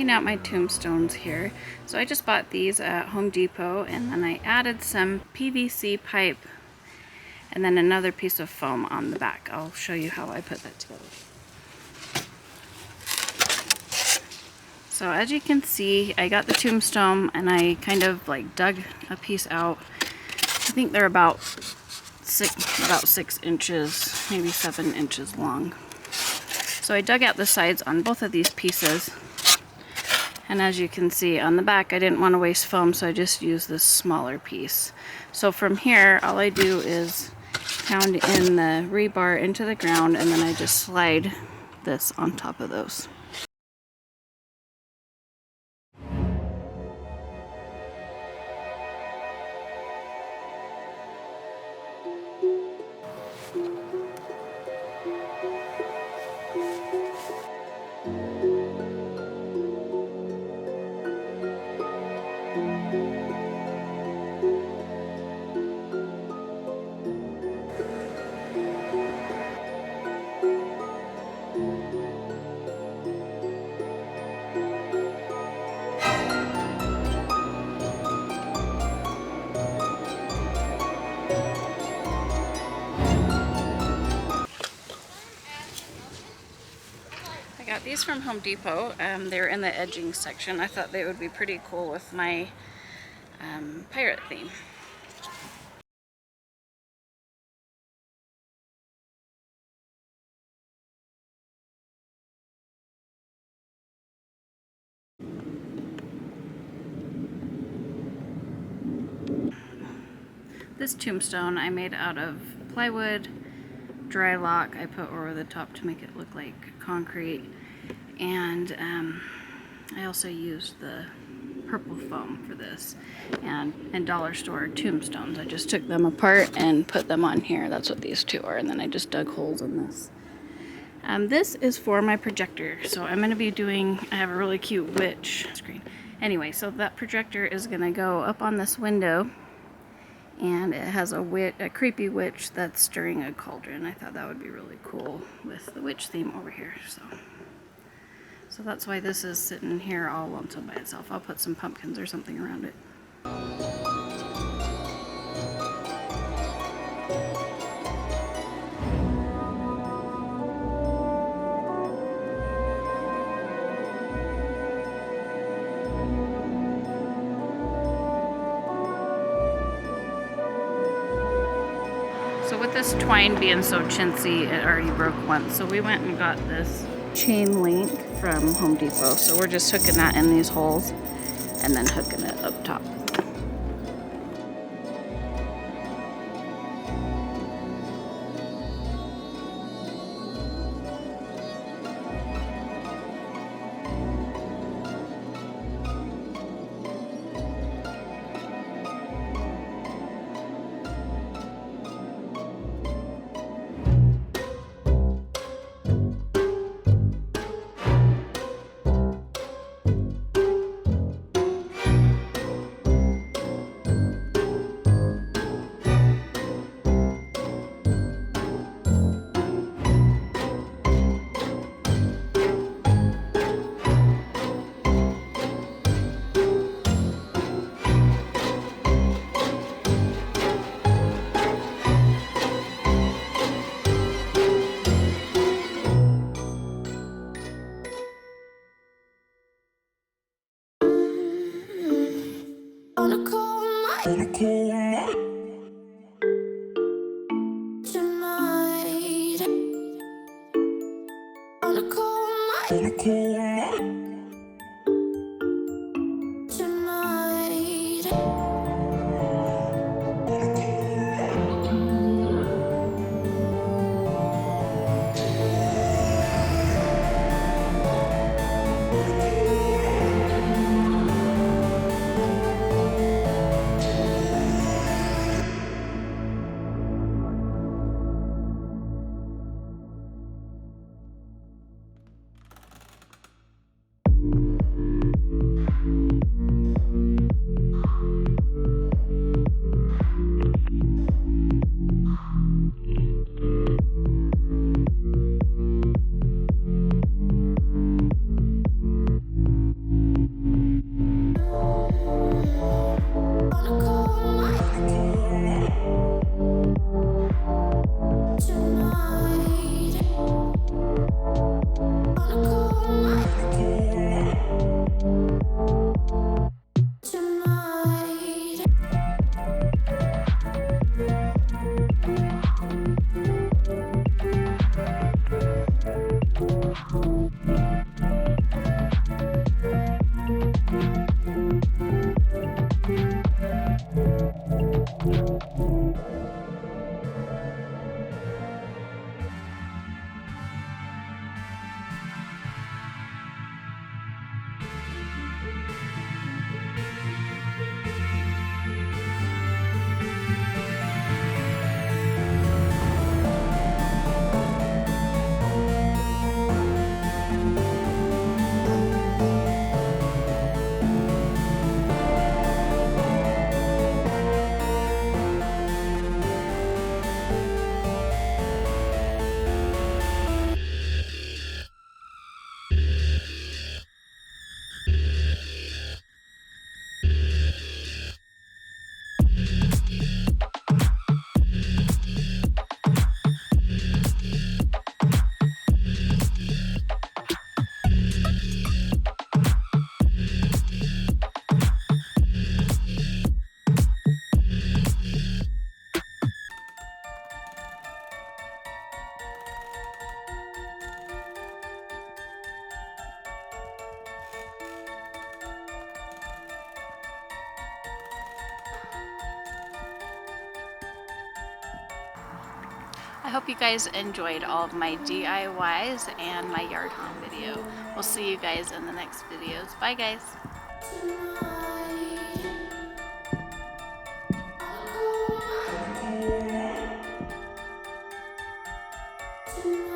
laying out my tombstones here. So I just bought these at Home Depot, and then I added some PVC pipe and then another piece of foam on the back. I'll show you how I put that together. So as you can see, I got the tombstone and I kind of like dug a piece out. I think they're about 6 inches, maybe 7 inches long. So I dug out the sides on both of these pieces. And as you can see on the back, I didn't want to waste foam, so I just used this smaller piece. So from here, all I do is pound in the rebar into the ground, and then I just slide this on top of those. I got these from Home Depot. They're in the edging section. I thought they would be pretty cool with my pirate theme. This tombstone I made out of plywood, dry lock I put over the top to make it look like concrete, and I also used the purple foam for this, and in dollar store tombstones I just took them apart and put them on here. That's what these two are, and then I just dug holes in this. This is for my projector, so I'm going to be doing, I have a really cute witch screen. Anyway, so that projector is going to go up on this window, and it has a creepy witch that's stirring a cauldron. I thought that would be really cool with the witch theme over here. So that's why this is sitting here all lonesome by itself. I'll put some pumpkins or something around it. So with this twine being so chintzy, it already broke once. So we went and got this chain link from Home Depot. So we're just hooking that in these holes and then hooking it up top. On a cold night tonight. On a cold night tonight. hope you guys enjoyed all of my DIYs and my yard haunt video. We'll see you guys in the next videos. Bye guys. Tonight.